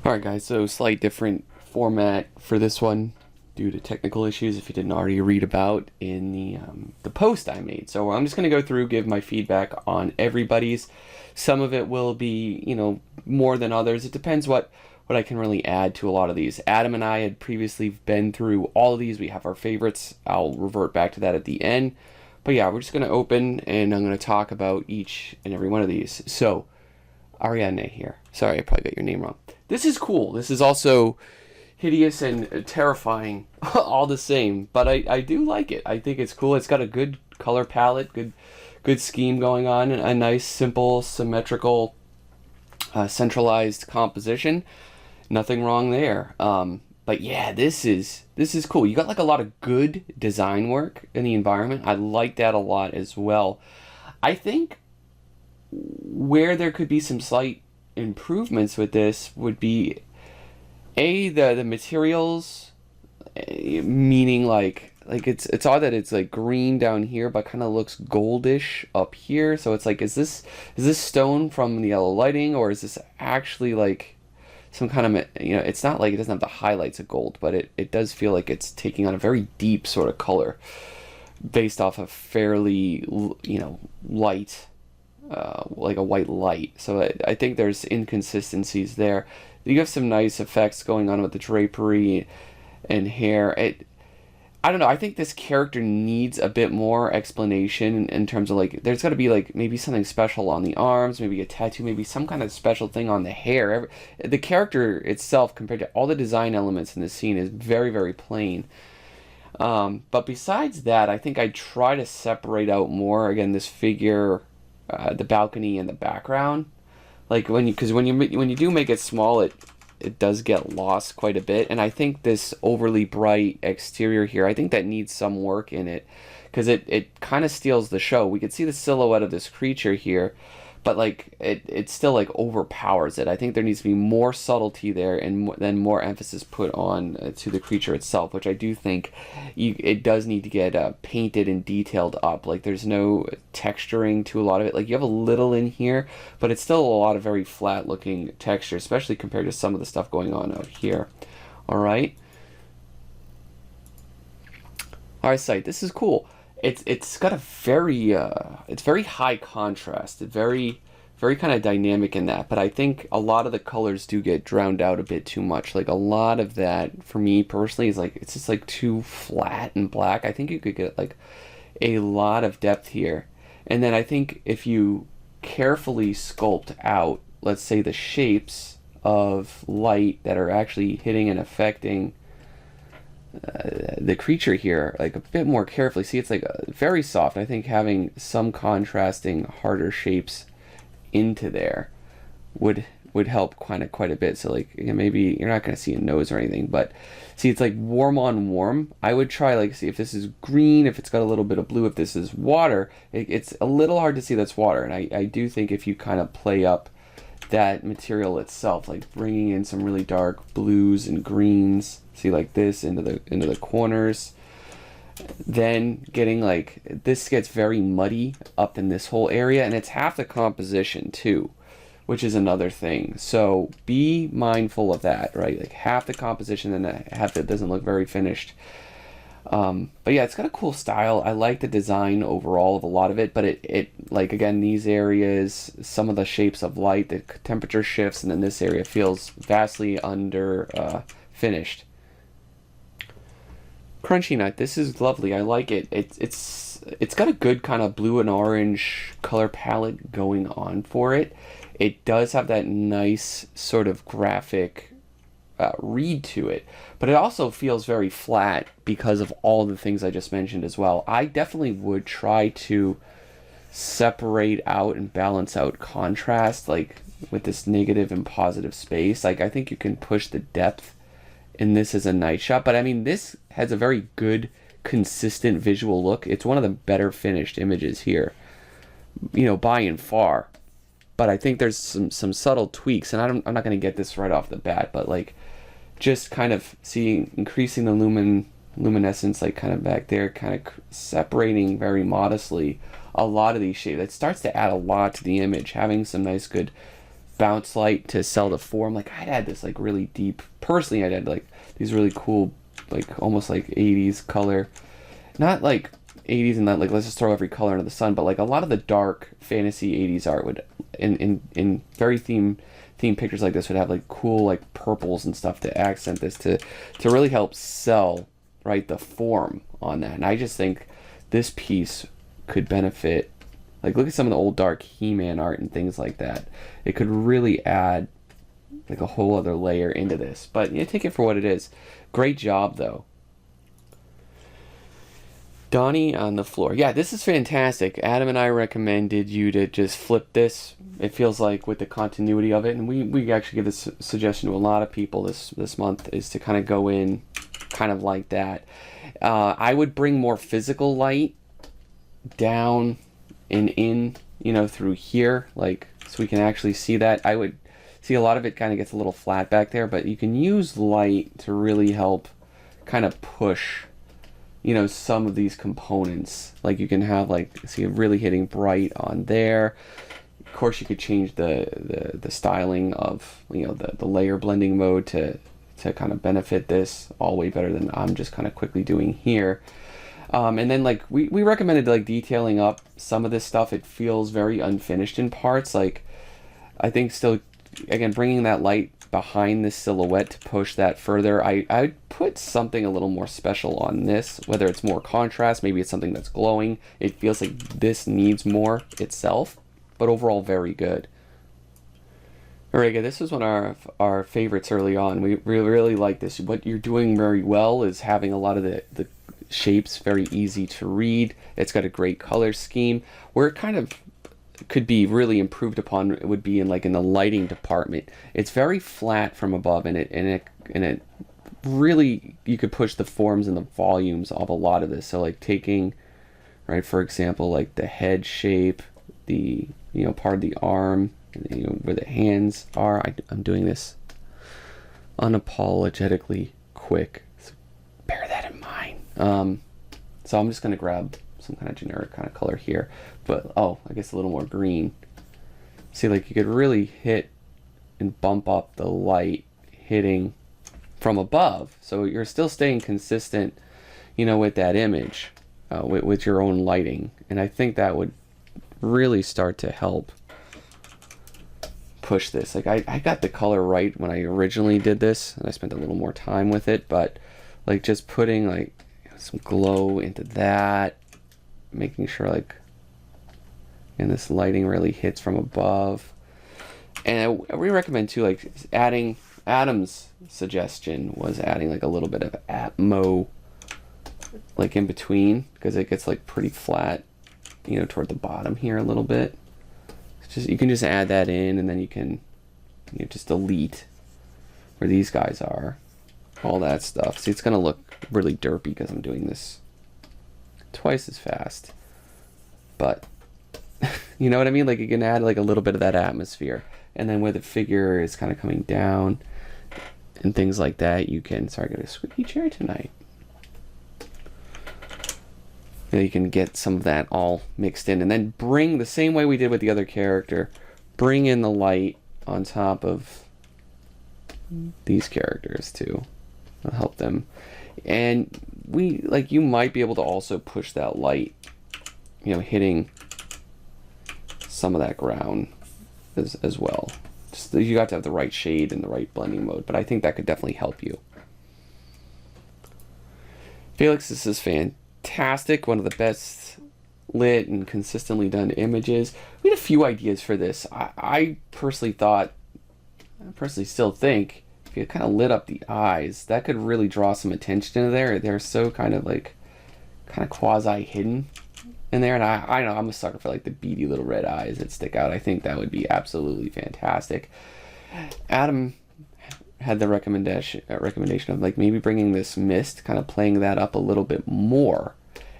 Alright guys, so slight different format for this one due to technical issues if you didn't already read about in the post I made. So I'm just going to go through, give my feedback on everybody's. Some of it will be, more than others. It depends what I can really add to a lot of these. Adam and I had previously been through all of these. We have our favorites. I'll revert back to that at the end. But yeah, we're just going to open and I'm going to talk about each and every one of these. So, Ariadne here. Sorry, I probably got your name wrong. This is cool. This is also hideous and terrifying all the same, but I do like it. I think it's cool. It's got a good color palette, good scheme going on, a nice, simple, symmetrical, centralized composition. Nothing wrong there. But yeah, this is cool. You got like a lot of good design work in the environment. I like that a lot as well. I think where there could be some slight improvements with this would be the materials, meaning like it's odd that it's like green down here but kind of looks goldish up here. So it's like, is this stone from the yellow lighting, or is this actually like some kind of, it's not like it doesn't have the highlights of gold, but it does feel like it's taking on a very deep sort of color based off of fairly light, like a white light. So I think there's inconsistencies there. You have some nice effects going on with the drapery and hair. I don't know. I think this character needs a bit more explanation in terms of like, there's got to be like maybe something special on the arms, maybe a tattoo, maybe some kind of special thing on the hair. The character itself, compared to all the design elements in this scene, is very, very plain. But besides that, I think I try to separate out more, again, this figure, the balcony and the background. Like when you do make it small, it does get lost quite a bit. And I think this overly bright exterior here, I think that needs some work in it, because it kind of steals the show. We could see the silhouette of this creature here, but like it still like overpowers it. I think there needs to be more subtlety there, and then more emphasis put on to the creature itself, which I do think it does need to get painted and detailed up. Like there's no texturing to a lot of it. Like you have a little in here, but it's still a lot of very flat looking texture, especially compared to some of the stuff going on out here. All right, sight. This is cool. It's got a very it's very high contrast. It's very kind of dynamic in that, but I think a lot of the colors do get drowned out a bit too much. Like a lot of that for me personally is like, it's just like too flat and black. I think you could get like a lot of depth here. And then I think if you carefully sculpt out, let's say, the shapes of light that are actually hitting and affecting the creature here like a bit more carefully, see, it's like very soft. I think having some contrasting harder shapes into there would help quite a bit. So like, maybe you're not going to see a nose or anything, but see, it's like warm on warm. I would try like, see if this is green, if it's got a little bit of blue, if this is water. It's a little hard to see that's water, and I do think if you kind of play up that material itself, like bringing in some really dark blues and greens, see, like this into the corners, then getting like, this gets very muddy up in this whole area, and it's half the composition too, which is another thing. So be mindful of that, right? Like half the composition and half that doesn't look very finished. But yeah, it's got a cool style. I like the design overall of a lot of it, but it like, again, these areas, some of the shapes of light, the temperature shifts, and then this area feels vastly under finished. Crunchy Nut, this is lovely. I like it. It's got a good kind of blue and orange color palette going on for it. It does have that nice sort of graphic read to it, but it also feels very flat because of all the things I just mentioned as well. I definitely would try to separate out and balance out contrast, like with this negative and positive space. Like I think you can push the depth in this as a night shot, but I mean, this has a very good consistent visual look. It's one of the better finished images here, by and far. But I think there's some subtle tweaks, and I'm not going to get this right off the bat, but like just kind of increasing the luminescence, like kind of back there, kind of separating very modestly a lot of these shapes. It starts to add a lot to the image, having some nice good bounce light to sell the form. Like I'd add this like really deep. Personally, I'd add like these really cool, like almost like 80s color, not like 80s and not like let's just throw every color into the sun, but like a lot of the dark fantasy 80s art would in very theme pictures like this would have like cool like purples and stuff to accent this to really help sell, right, the form on that. And I just think this piece could benefit. Like look at some of the old dark He-Man art and things like that. It could really add like a whole other layer into this. But yeah, take it for what it is. Great job though. Donnie on the floor. Yeah, this is fantastic. Adam and I recommended you to just flip this. It feels like with the continuity of it, and we actually give this suggestion to a lot of people this month, is to kind of go in kind of like that. I would bring more physical light down and in, you know, through here, like so we can actually see that. I would see a lot of it kind of gets a little flat back there, but you can use light to really help kind of push, you know, some of these components. Like you can have like, see it really hitting bright on there. Of course you could change the styling of, you know, the layer blending mode to kind of benefit this all way better than I'm just kind of quickly doing here. And then like we recommended like detailing up some of this stuff. It feels very unfinished in parts. Like I think still, again, bringing that light behind this silhouette to push that further. I'd put something a little more special on this, whether it's more contrast, maybe it's something that's glowing. It feels like this needs more itself, but overall very good. Alright, this was one of our favorites early on. We really like this. What you're doing very well is having a lot of the shapes very easy to read. It's got a great color scheme. Where it kind of could be really improved upon, it would be in like in the lighting department. It's very flat from above, and it really, you could push the forms and the volumes of a lot of this. So like taking, right, for example, like the head shape, the, you know, part of the arm, you know, where the hands are. I'm doing this unapologetically quick, so bear that in mind. So I'm just gonna grab some kind of generic kind of color here, but oh, I guess a little more green. See, like you could really hit and bump up the light hitting from above, so you're still staying consistent, you know, with that image, with your own lighting. And I think that would really start to help push this. Like I got the color right when I originally did this, and I spent a little more time with it, but like just putting like some glow into that, making sure like, and this lighting really hits from above. And we recommend too, like adding, Adam's suggestion was adding like a little bit of Atmo like in between, because it gets like pretty flat, you know, toward the bottom here a little bit. It's just, you can just add that in, and then you can, you know, just delete where these guys are, all that stuff. See, it's gonna look really derpy because I'm doing this twice as fast, but you know what I mean? Like you can add like a little bit of that atmosphere, and then where the figure is kind of coming down and things like that, you can, sorry, I got a squeaky chair tonight. You know, you can get some of that all mixed in, and then bring, the same way we did with the other character, bring in the light on top of these characters too. It'll help them. And we, like, you might be able to also push that light, you know, hitting some of that ground as well. Just, you got to have the right shade and the right blending mode, but I think that could definitely help you. Felix, this is fantastic. One of the best lit and consistently done images. We had a few ideas for this. I personally still think, if you kind of lit up the eyes, that could really draw some attention to there. They're so kind of quasi hidden in there, and I know I'm a sucker for like the beady little red eyes that stick out. I think that would be absolutely fantastic. Adam had the recommendation of like maybe bringing this mist, kind of playing that up a little bit more.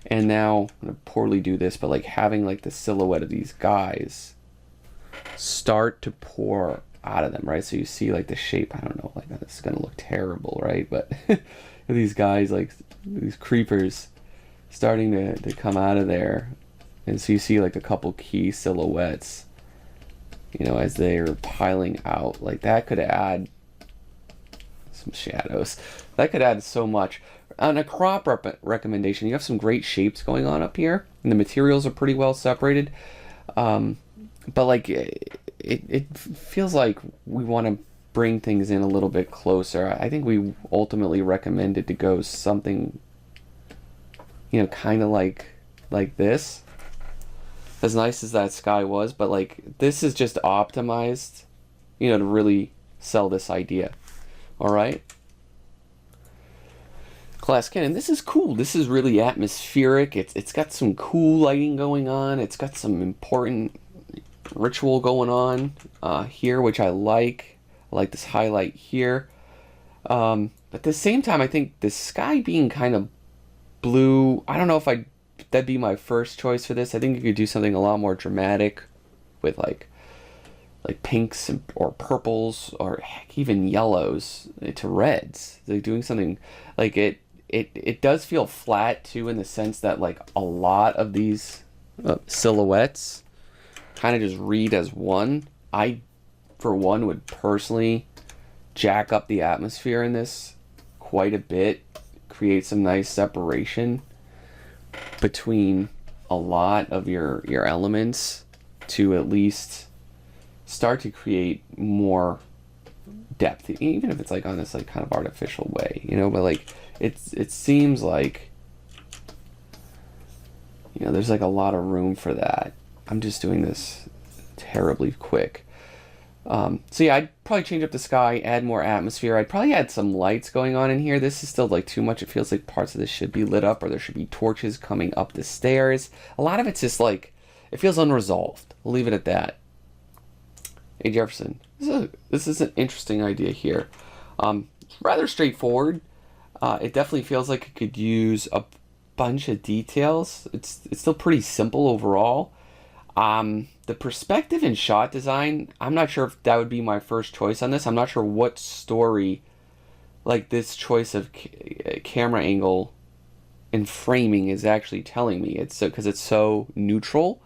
And now I'm gonna poorly do this, but like having like the silhouette of these guys start to pour out of them, right? So you see like the shape, I don't know, like this is gonna look terrible, right? But these guys, like these creepers starting to come out of there, and so you see like a couple key silhouettes you know, as they're piling out. Like that could add some shadows. That could add so much. On a crop recommendation, you have some great shapes going on up here, and the materials are pretty well separated. But like it feels like we want to bring things in a little bit closer. I think we ultimately recommended to go something, you know, kind of like this. As nice as that sky was, but like this is just optimized, you know, to really sell this idea. All right. Glass cannon. This is cool. This is really atmospheric. It's got some cool lighting going on. It's got some important ritual going on here, which I like. I like this highlight here. But at the same time, I think the sky being kind of blue, I don't know if that'd be my first choice for this. I think you could do something a lot more dramatic with like pinks or purples or heck, even yellows to reds. Like doing something like it does feel flat too, in the sense that like a lot of these silhouettes kind of just read as one. I, for one, would personally jack up the atmosphere in this quite a bit, create some nice separation between a lot of your elements to at least start to create more depth, even if it's like on this like kind of artificial way, you know. But like it seems like, you know, there's like a lot of room for that. I'm just doing this terribly quick. So yeah, I'd probably change up the sky, add more atmosphere. I'd probably add some lights going on in here. This is still like too much. It feels like parts of this should be lit up, or there should be torches coming up the stairs. A lot of it's just like, it feels unresolved. We'll leave it at that. Hey Jefferson, this is an interesting idea here. It's rather straightforward. It definitely feels like it could use a bunch of details. It's still pretty simple overall. The perspective and shot design, I'm not sure if that would be my first choice on this. I'm not sure what story, like this choice of camera angle and framing is actually telling me. It's so, because it's so neutral.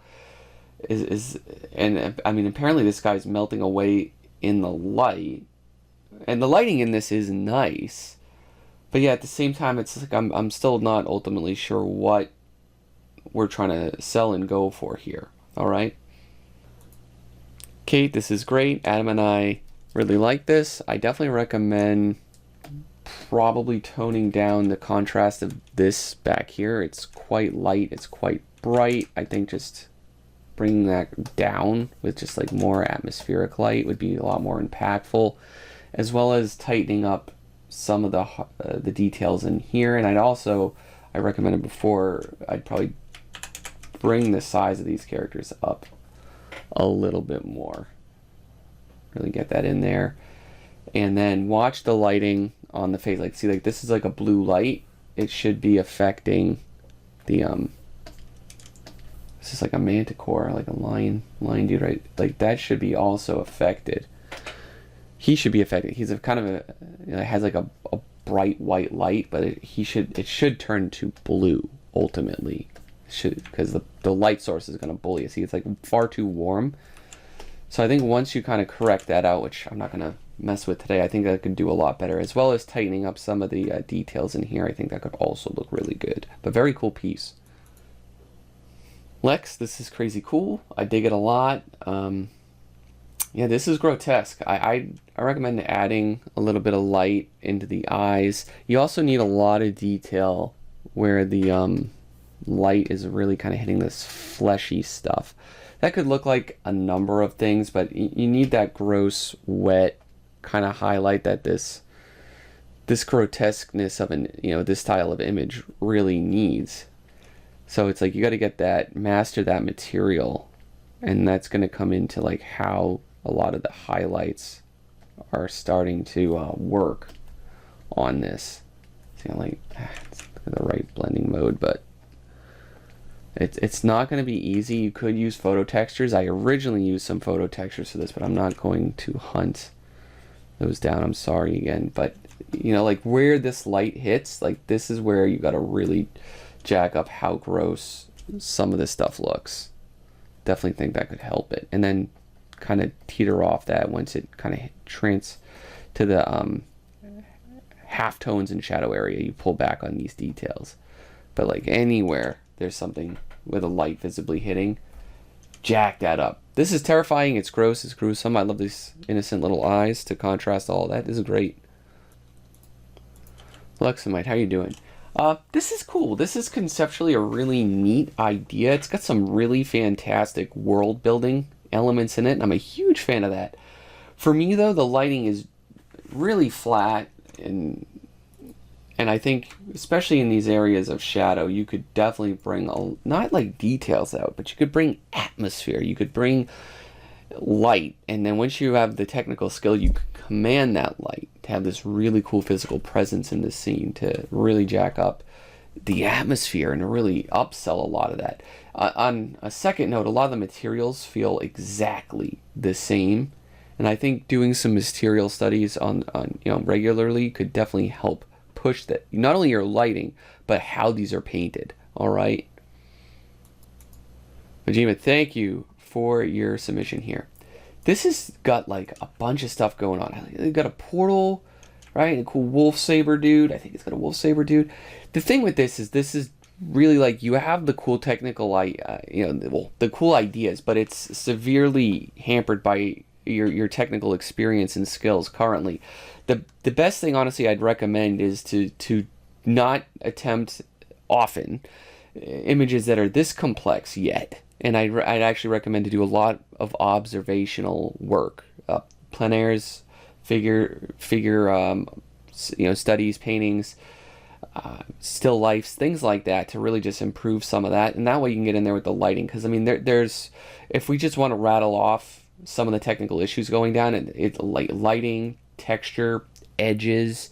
And I mean, apparently this guy's melting away in the light, and the lighting in this is nice, but yeah, at the same time, it's like I'm still not ultimately sure what we're trying to sell and go for here. All right, Kate, this is great. Adam and I really like this. I definitely recommend probably toning down the contrast of this back here. It's quite light, it's quite bright. I think just bringing that down with just like more atmospheric light would be a lot more impactful, as well as tightening up some of the details in here. And I recommended before, I'd probably bring the size of these characters up a little bit more. Really get that in there. And then watch the lighting on the face. Like, see, like this is like a blue light. It should be affecting the this is like a manticore, like a lion dude, right? Like that should be also affected. He should be affected. He's a kind of a, you know, has like a bright white light, but it should turn to blue ultimately. Because the light source is going to bully it. See, it's like far too warm. So I think once you kind of correct that out, which I'm not going to mess with today, I think that could do a lot better, as well as tightening up some of the details in here. I think that could also look really good. But very cool piece. Lex, this is crazy cool. I dig it a lot. Yeah, this is grotesque. I recommend adding a little bit of light into the eyes. You also need a lot of detail where the light is really kind of hitting this fleshy stuff. That could look like a number of things, but you need that gross, wet kind of highlight that this grotesqueness of this style of image really needs. So it's like you got to get that, master that material, and that's going to come into like how a lot of the highlights are starting to work on this. See, like it's the right blending mode, but it's not going to be easy. You could use photo textures. I originally used some photo textures for this, but I'm not going to hunt those down. I'm sorry again, but like where this light hits, like this is where you got to really jack up how gross some of this stuff looks. Definitely think that could help it. And then kind of teeter off that once it kind of trans to the half tones and shadow area, you pull back on these details. But like anywhere there's something with a light visibly hitting, jack that up. This is terrifying, it's gross, it's gruesome. I love these innocent little eyes to contrast all that. This is great. Luxamite, how you doing? This is cool. This is conceptually a really neat idea. It's got some really fantastic world building elements in it, and I'm a huge fan of that. For me though, the lighting is really flat, and I think especially in these areas of shadow, you could definitely bring not like details out, but you could bring atmosphere, you could bring light, and then once you have the technical skill, you can command that light to have this really cool physical presence in this scene to really jack up the atmosphere and to really upsell a lot of that. On a second note, a lot of the materials feel exactly the same, and I think doing some material studies on regularly could definitely help push that, not only your lighting, but how these are painted. All right. Majima, thank you for your submission here. This has got like a bunch of stuff going on. They've got a portal, right? A cool wolf saber dude. I think it's got a wolf saber dude. The thing with this is really like you have the cool technical, the cool ideas, but it's severely hampered by your technical experience and skills currently. The best thing, honestly, I'd recommend is to not attempt often images that are this complex yet. And I'd actually recommend to do a lot of observational work, plein airs, figure studies, paintings, still lifes, things like that, to really just improve some of that. And that way you can get in there with the lighting, because I mean there's if we just want to rattle off some of the technical issues going down, and it's like lighting, texture, edges,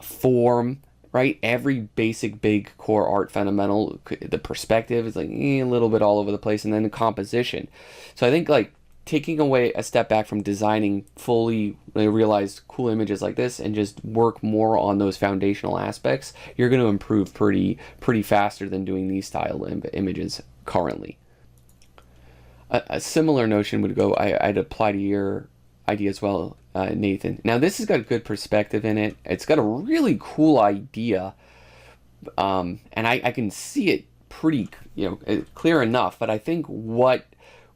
form, right? Every basic big core art fundamental, the perspective is like a little bit all over the place, and then the composition. So I think like taking away a step back from designing fully realized cool images like this and just work more on those foundational aspects, you're going to improve pretty faster than doing these style images currently. A similar notion would go, I'd apply to your idea as well, Nathan. Now this has got a good perspective in it. It's got a really cool idea, and I can see it pretty clear enough. But I think what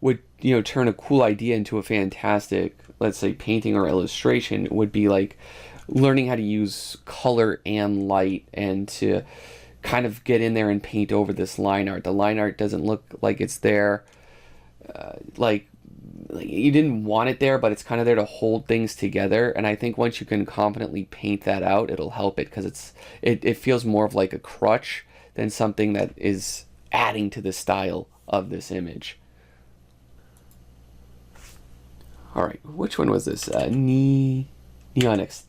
would turn a cool idea into a fantastic, let's say, painting or illustration would be like learning how to use color and light, and to kind of get in there and paint over this line art. The line art doesn't look like it's there. Like you didn't want it there, but it's kind of there to hold things together. And I think once you can confidently paint that out, it'll help it, because it feels more of like a crutch than something that is adding to the style of this image. All right, which one was this? Neonix.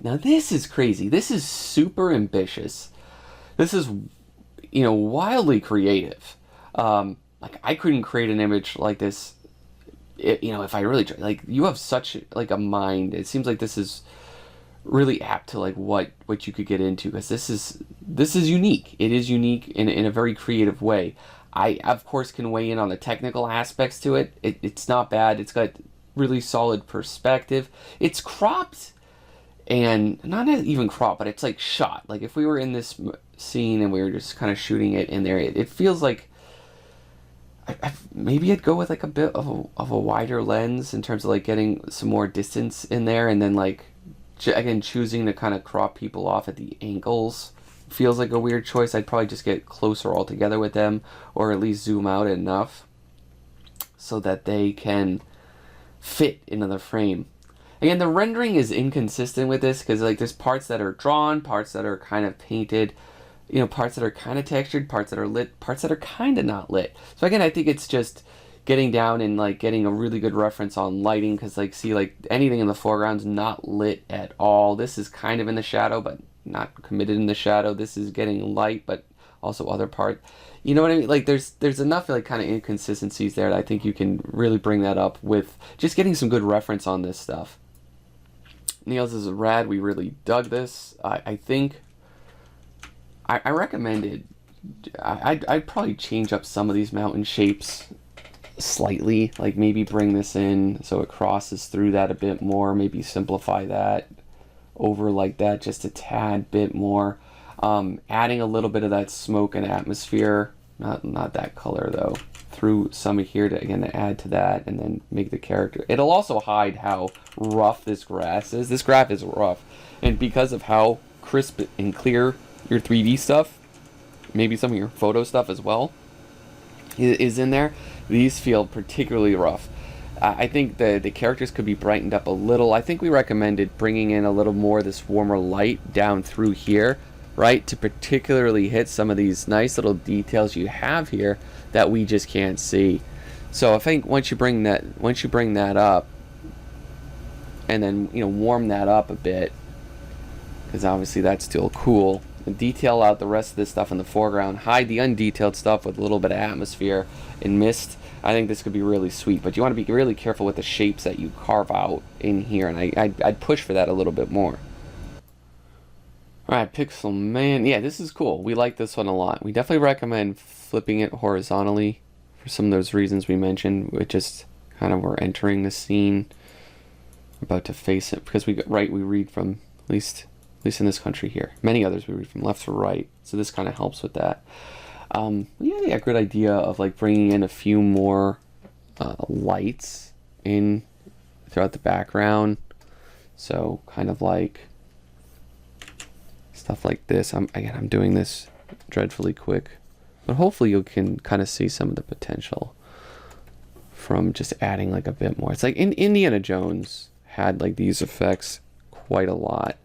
Now this is crazy. This is super ambitious. This is wildly creative. Like I couldn't create an image like this, if I really tried. Like you have such like a mind. It seems like this is really apt to like what you could get into, because this is unique. It is unique in a very creative way. I of course can weigh in on the technical aspects to it. It's not bad. It's got really solid perspective. It's cropped, and not even cropped, but it's like shot. Like if we were in this scene and we were just kind of shooting it in there, it feels like maybe I'd go with like a bit of a wider lens in terms of like getting some more distance in there, and then like again choosing to kind of crop people off at the ankles feels like a weird choice. I'd probably just get closer altogether with them, or at least zoom out enough so that they can fit into the frame. Again, the rendering is inconsistent with this, because like there's parts that are drawn, parts that are kind of painted, parts that are kind of textured, parts that are lit, parts that are kind of not lit. So again, I think it's just getting down and like getting a really good reference on lighting, because like see, like anything in the foreground's not lit at all. This is kind of in the shadow, but not committed in the shadow. This is getting light, but also other part. You know what I mean? Like there's enough like kind of inconsistencies there that I think you can really bring that up with just getting some good reference on this stuff. Niels is rad. We really dug this. I think I recommend it. I'd probably change up some of these mountain shapes slightly, like maybe bring this in so it crosses through that a bit more, maybe simplify that over like that just a tad bit more. Adding a little bit of that smoke and atmosphere, not that color though, through some of here to again to add to that, and then make the character. It'll also hide how rough this grass is. This graph is rough, and because of how crisp and clear your 3D stuff, maybe some of your photo stuff as well, is in there, these feel particularly rough. I think the characters could be brightened up a little. I think we recommended bringing in a little more of this warmer light down through here, right, to particularly hit some of these nice little details you have here that we just can't see. So I think once you bring that up, and then warm that up a bit, because obviously that's still cool, and detail out the rest of this stuff in the foreground, hide the undetailed stuff with a little bit of atmosphere and mist. I think this could be really sweet, but you want to be really careful with the shapes that you carve out in here, and I'd push for that a little bit more. Alright, Pixelman. Yeah, this is cool. We like this one a lot. We definitely recommend flipping it horizontally for some of those reasons we mentioned. It just kind of we're entering the scene, about to face it, because we read from, at least in this country here. Many others we read from left to right, so this kind of helps with that. Yeah, good idea of like bringing in a few more lights in throughout the background. So kind of like stuff like this. I'm doing this dreadfully quick, but hopefully you can kind of see some of the potential from just adding like a bit more. It's like Indiana Jones had like these effects quite a lot.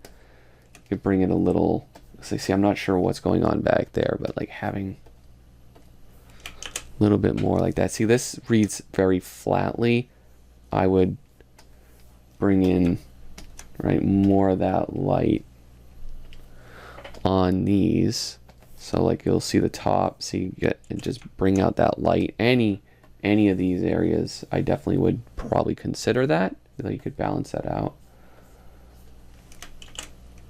You could bring in a little. So see, I'm not sure what's going on back there, but like having a little bit more like that. See, this reads very flatly. I would bring in more of that light on these, so like you'll see the top, so you get and just bring out that light. Any of these areas, I definitely would probably consider that. You could balance that out,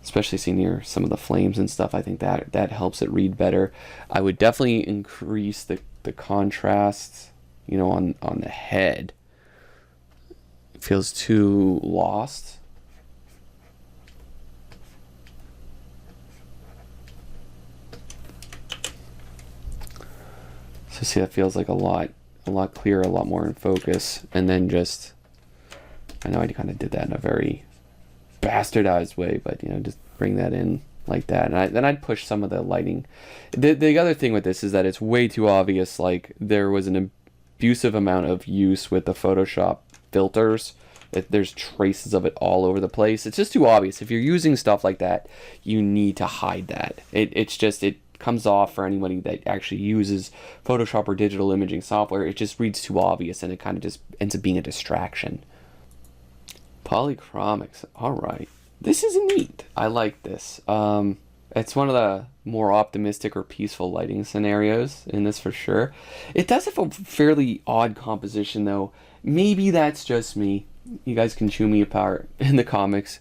especially see near some of the flames and stuff. I think that helps it read better. I would definitely increase the contrast, on the head. It feels too lost. So see, that feels like a lot clearer, a lot more in focus. And then just, I know I kind of did that in a very bastardized way, but just bring that in like that. And then I'd push some of the lighting. The other thing with this is that it's way too obvious. Like there was an abusive amount of use with the Photoshop filters. There's traces of it all over the place. It's just too obvious. If you're using stuff like that, you need to hide that. It comes off for anybody that actually uses Photoshop or digital imaging software. It just reads too obvious, and it kind of just ends up being a distraction. Polychromics. All right. This is neat. I like this. It's one of the more optimistic or peaceful lighting scenarios in this for sure. It does have a fairly odd composition though. Maybe that's just me. You guys can chew me apart in the comments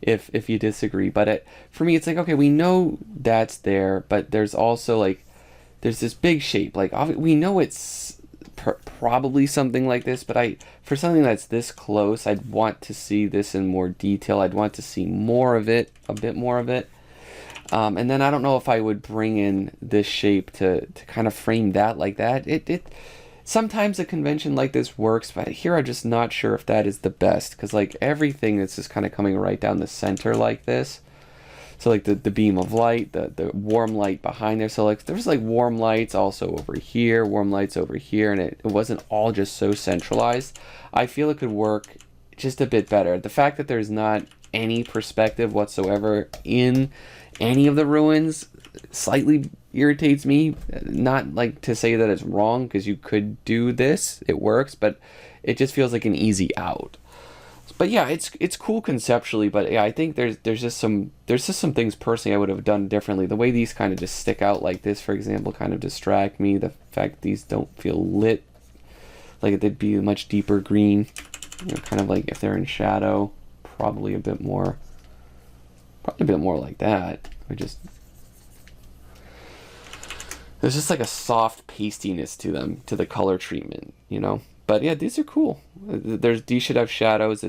if you disagree. But for me, it's like, okay, we know that's there, but there's also like, there's this big shape. Like we know it's probably something like this, but for something that's this close, I'd want to see this in more detail. I'd want to see more of it, a bit more of it. And then I don't know if I would bring in this shape to kind of frame that like that. Sometimes a convention like this works, but here I'm just not sure if that is the best, because like everything that's just kind of coming right down the center like this. So like the beam of light, the warm light behind there. So like there's like warm lights also over here, warm lights over here, and it wasn't all just so centralized. I feel it could work just a bit better. The fact that there's not any perspective whatsoever in any of the ruins slightly irritates me. Not like to say that it's wrong, because you could do this, it works, but it just feels like an easy out. But yeah, it's cool conceptually, but yeah, I think there's just some things personally I would have done differently. The way these kind of just stick out like this, for example, kind of distract me. The fact these don't feel lit, like they'd be a much deeper green, kind of like if they're in shadow, probably a bit more like that. There's just like a soft pastiness to them, to the color treatment, you know? But yeah, these are cool. These should have shadows.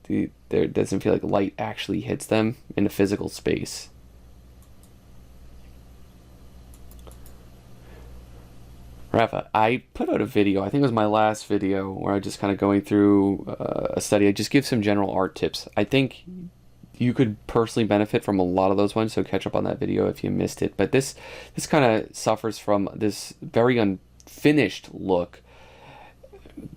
There doesn't feel like light actually hits them in a physical space. Rafa, I put out a video, I think it was my last video, where I was just kind of going through a study. I just give some general art tips. I think you could personally benefit from a lot of those ones, so catch up on that video if you missed it. But this kind of suffers from this very unfinished look.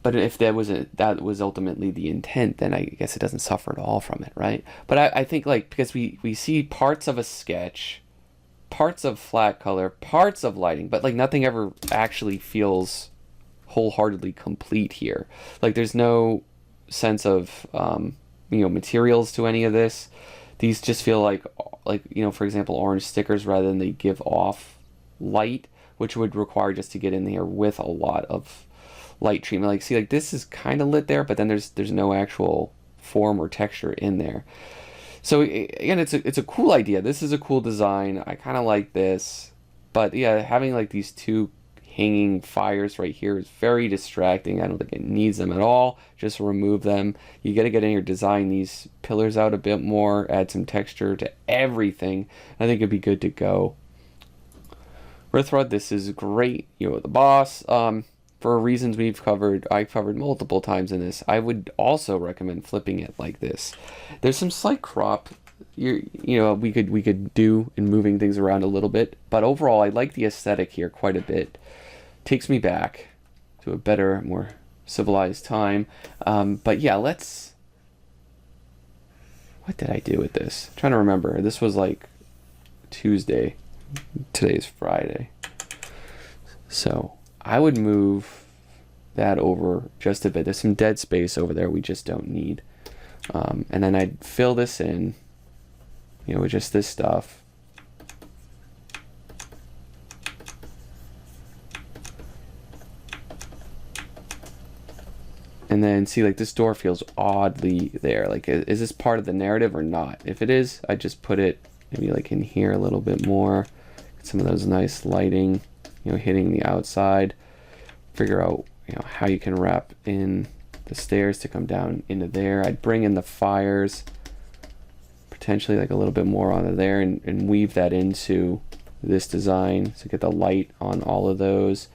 But if that was ultimately the intent, then I guess it doesn't suffer at all from it, right? But I think, like, because we see parts of a sketch, parts of flat color, parts of lighting, but like nothing ever actually feels wholeheartedly complete here. Like there's no sense of materials to any of this. These just feel like for example, orange stickers, rather than they give off light, which would require just to get in there with a lot of light treatment. Like, see, like this is kind of lit there, but then there's no actual form or texture in there. So again, it's a cool idea. This is a cool design. I kind of like this, but yeah, having like these two hanging fires right here is very distracting. I don't think it needs them at all. Just remove them. You got to get in here, design these pillars out a bit more, add some texture to everything. I think it'd be good to go. Rithra, this is great. The boss. For reasons I've covered multiple times in this, I would also recommend flipping it like this. There's some slight crop we could do in moving things around a little bit, but overall I like the aesthetic here quite a bit. Takes me back to a better, more civilized time. But yeah, what did I do with this? I'm trying to remember. This was like Tuesday. Today's Friday. So I would move that over just a bit. There's some dead space over there we just don't need. And then I'd fill this in, with just this stuff. And then see, like, this door feels oddly there. Like, is this part of the narrative or not? If it is, I just put it maybe like in here a little bit more. Get some of those nice lighting, hitting the outside. Figure out, how you can wrap in the stairs to come down into there. I'd bring in the fires, potentially like a little bit more onto there, and weave that into this design. So get the light on all of those.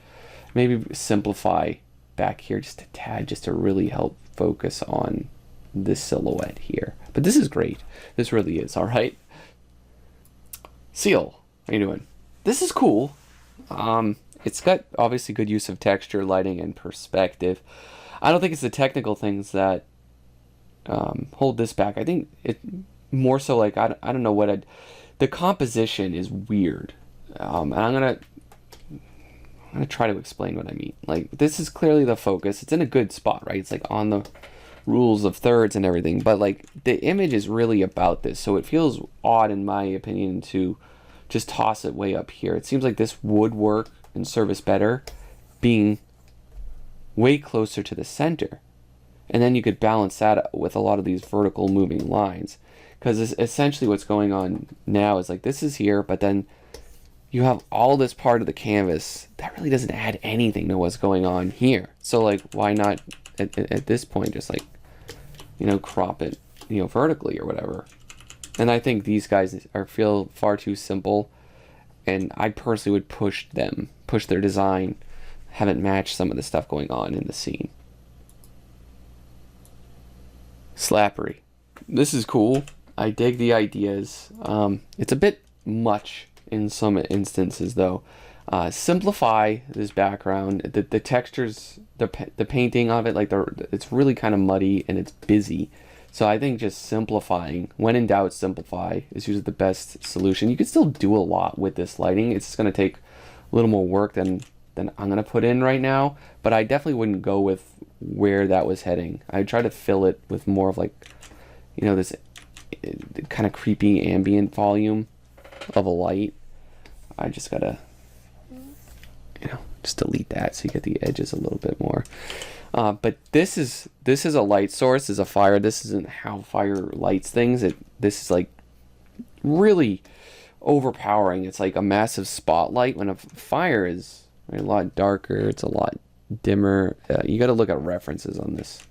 Maybe simplify back here just a tad, just to really help focus on this silhouette here. But this is great. This really is. All right. Seal, how you doing? This is cool. It's got obviously good use of texture, lighting, and perspective. I don't think it's the technical things that hold this back. I think it more so like I don't know what the composition is weird, and I'm gonna try to explain what I mean. Like, this is clearly the focus. It's in a good spot, right? It's like on the rules of thirds and everything, but like the image is really about this, so it feels odd in my opinion to just toss it way up here. It seems like this would work and service better being way closer to the center, and then you could balance that with a lot of these vertical moving lines, because essentially what's going on now is like this is here, but then you have all this part of the canvas that really doesn't add anything to what's going on here. So like, why not at this point just like crop it vertically or whatever. And I think these guys feel far too simple, and I personally would push their design, have it match some of the stuff going on in the scene. Slappery. This is cool. I dig the ideas. It's a bit much in some instances though. Simplify this background. The textures, the painting of it, like it's really kind of muddy and it's busy. So I think just simplifying, when in doubt, simplify is usually the best solution. You can still do a lot with this lighting. It's just going to take a little more work than I'm going to put in right now. But I definitely wouldn't go with where that was heading. I'd try to fill it with more of like, this kind of creepy ambient volume of a light. I just got to, just delete that so you get the edges a little bit more. But this is a light source, is a fire. This isn't how fire lights things. This is like really overpowering. It's like a massive spotlight when a fire is a lot darker. It's a lot dimmer. You got to look at references on this.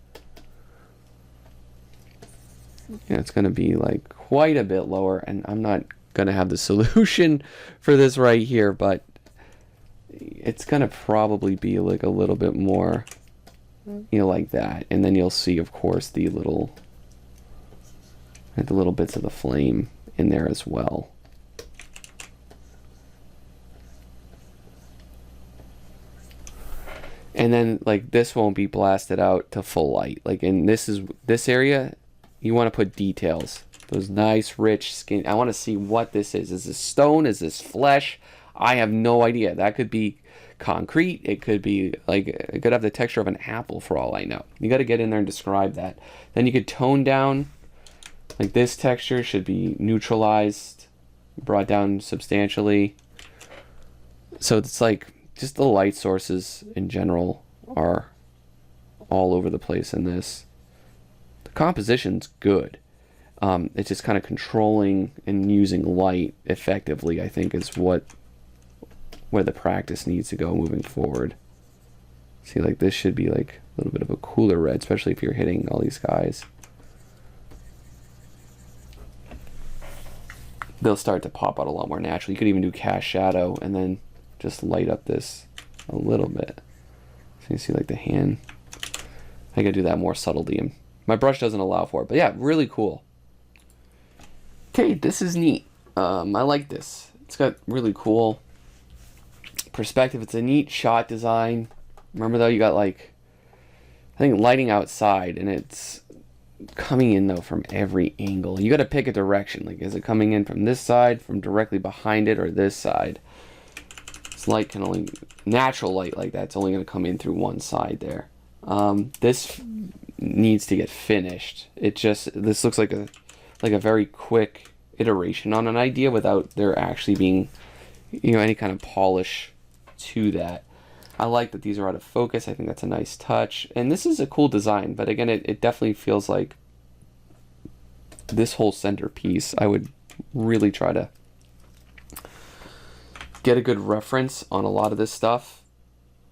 Yeah, it's going to be like quite a bit lower, and I'm not going to have the solution for this right here, but it's going to probably be like a little bit more, like that. And then you'll see, of course, the little bits of the flame in there as well. And then like this won't be blasted out to full light. Like in this area, you want to put details. Those nice rich skin. I want to see what this is. Is this stone? Is this flesh? I have no idea. That could be concrete. It could be like, it could have the texture of an apple for all I know. You got to get in there and describe that. Then you could tone down. Like this texture should be neutralized, brought down substantially. So it's like just the light sources in general are all over the place in this. The composition's good. It's just kind of controlling and using light effectively, I think, is where the practice needs to go moving forward. See, like this should be like a little bit of a cooler red, especially if you're hitting all these guys. They'll start to pop out a lot more naturally. You could even do cast shadow and then just light up this a little bit. So you see like the hand. I gotta do that more subtlety. And my brush doesn't allow for it. But yeah, really cool. Okay, this is neat. I like this. It's got really cool perspective. It's a neat shot design. Remember though, you got like, I think lighting outside, and it's coming in though from every angle. You got to pick a direction. Like, is it coming in from this side, from directly behind it, or this side? This light can only, natural light like that's only going to come in through one side there. This needs to get finished. This looks like a very quick iteration on an idea without there actually being, any kind of polish to that. I like that these are out of focus. I think that's a nice touch. And this is a cool design, but again, it definitely feels like this whole centerpiece, I would really try to get a good reference on a lot of this stuff,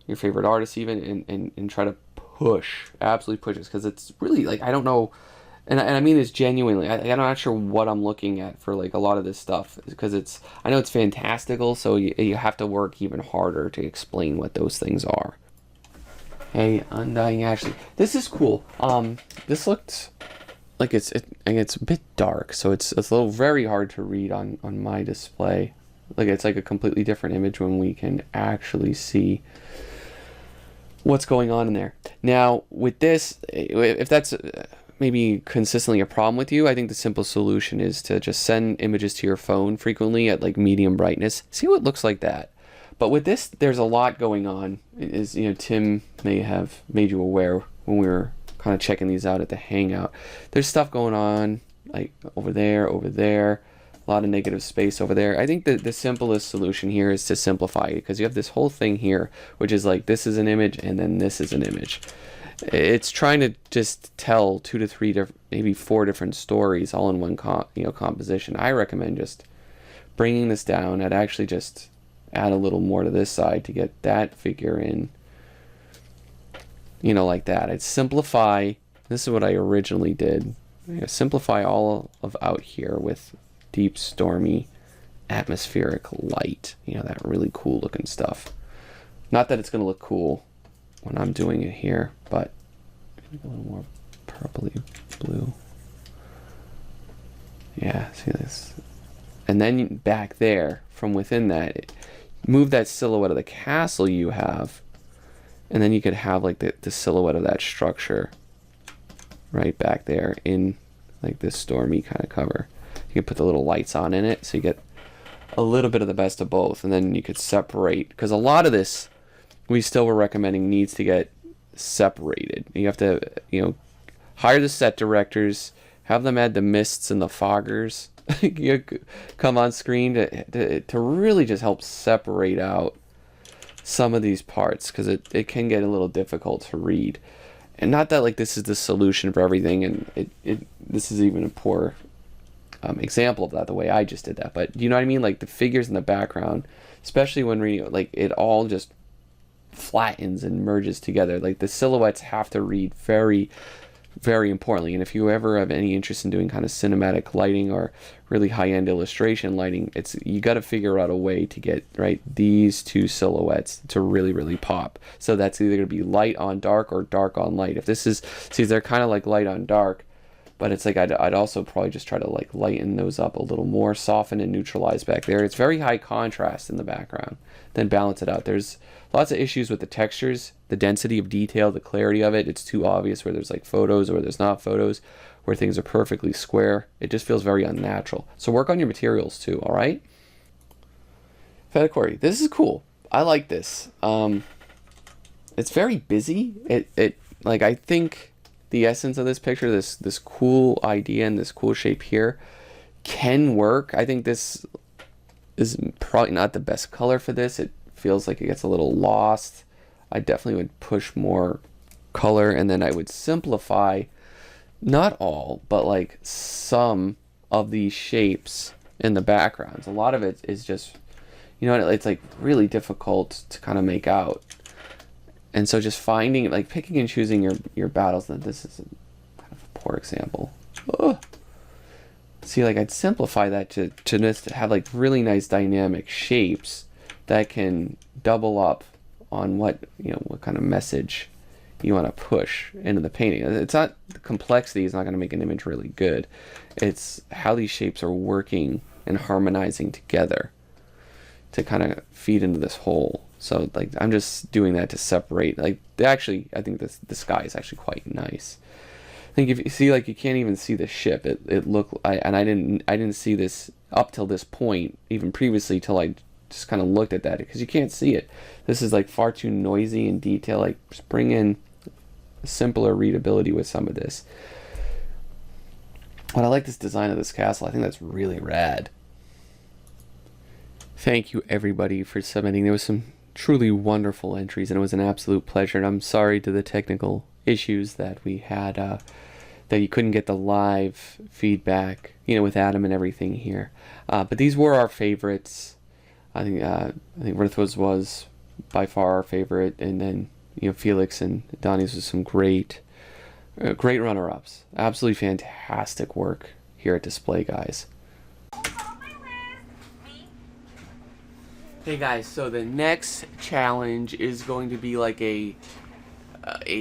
your favorite artists even, and try to absolutely push this, because it's really like, I don't know, and I mean this genuinely, I'm not sure what I'm looking at for like a lot of this stuff, because I know it's fantastical, so you have to work even harder to explain what those things are. Hey, Undying Ashley, this is cool. This looks like it's a bit dark, so it's a little very hard to read on my display. Like, it's like a completely different image when we can actually see what's going on in there. Now with this, if that's maybe consistently a problem with you, I think the simple solution is to just send images to your phone frequently at like medium brightness. See what it looks like that. But with this, there's a lot going on. Tim may have made you aware when we were kind of checking these out at the Hangout. There's stuff going on like over there, a lot of negative space over there. I think that the simplest solution here is to simplify it, because you have this whole thing here, which is like, this is an image and then this is an image. It's trying to just tell 2 to 3 maybe 4 different stories all in one composition. I recommend just bringing this down. I'd actually just add a little more to this side to get that figure in, like that. I'd simplify. This is what I originally did. Simplify all of out here with deep, stormy, atmospheric light. That really cool looking stuff. Not that it's going to look cool when I'm doing it here, but a little more purpley blue. Yeah, see this? And then back there, from within that, move that silhouette of the castle you have, and then you could have like the silhouette of that structure right back there in like this stormy kind of cover. You can put the little lights on in it, so you get a little bit of the best of both, and then you could separate, because a lot of this we still were recommending needs to get separated. You have to, hire the set directors, have them add the mists and the foggers come on screen to really just help separate out some of these parts, because it can get a little difficult to read. And not that like this is the solution for everything, and this is even a poor example of that, the way I just did that. But you know what I mean? Like the figures in the background, especially when reading, like it all just flattens and merges together. Like the silhouettes have to read very, very importantly. And if you ever have any interest in doing kind of cinematic lighting or really high-end illustration lighting, it's you got to figure out a way to get right these two silhouettes to really, really pop. So that's either going to be light on dark or dark on light. If this is, see, they're kind of like light on dark, but it's like I'd also probably just try to like lighten those up a little more, soften and neutralize back there. It's very high contrast in the background, then balance it out. There's lots of issues with the textures, the density of detail, the clarity of it. It's too obvious where there's like photos or where there's not photos, where things are perfectly square. It just feels very unnatural. So work on your materials too, all right? Fetacori, this is cool. I like this. It's very busy. It like I think the essence of this picture, this cool idea and this cool shape here can work. I think this is probably not the best color for this. It feels like it gets a little lost. I definitely would push more color, and then I would simplify, not all, but like some of these shapes in the backgrounds. A lot of it is just, you know, it's like really difficult to kind of make out. And so just finding, like picking and choosing your battles. Then this is kind of a poor example. Ugh. See, like I'd simplify that to just have like really nice dynamic shapes that can double up on what, you know, what kind of message you want to push into the painting. It's not, the complexity is not going to make an image really good. It's how these shapes are working and harmonizing together to kind of feed into this whole. So like I'm just doing that to separate. Like actually, I think the sky is actually quite nice. I think if you see, like you can't even see the ship. It looked, I didn't see this up till this point, even previously, till I just kind of looked at that, because you can't see it. This is like far too noisy in detail. Like just bring in simpler readability with some of this. But I like this design of this castle. I think that's really rad. Thank you everybody for submitting. There was some truly wonderful entries, and it was an absolute pleasure. And I'm sorry to the technical issues that we had, that you couldn't get the live feedback, you know, with Adam and everything here. But these were our favorites. I think Rithwa's was by far our favorite, and then, you know, Felix and Donnie's was some great runner-ups. Absolutely fantastic work here at Display Guys. Hey guys, so the next challenge is going to be like a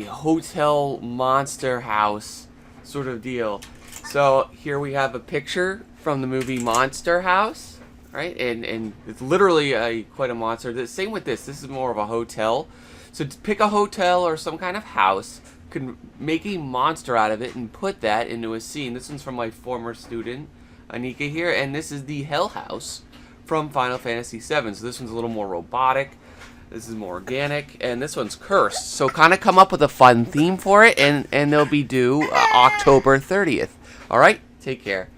hotel monster house sort of deal. So here we have a picture from the movie Monster House, right? And it's literally quite a monster. Same with this. This is more of a hotel. So to pick a hotel or some kind of house, could make a monster out of it and put that into a scene. This one's from my former student, Anika here, and this is the Hell House from Final Fantasy VII. So this one's a little more robotic, this is more organic, and this one's cursed. So kind of come up with a fun theme for it, and they'll be due October 30th. Alright, take care.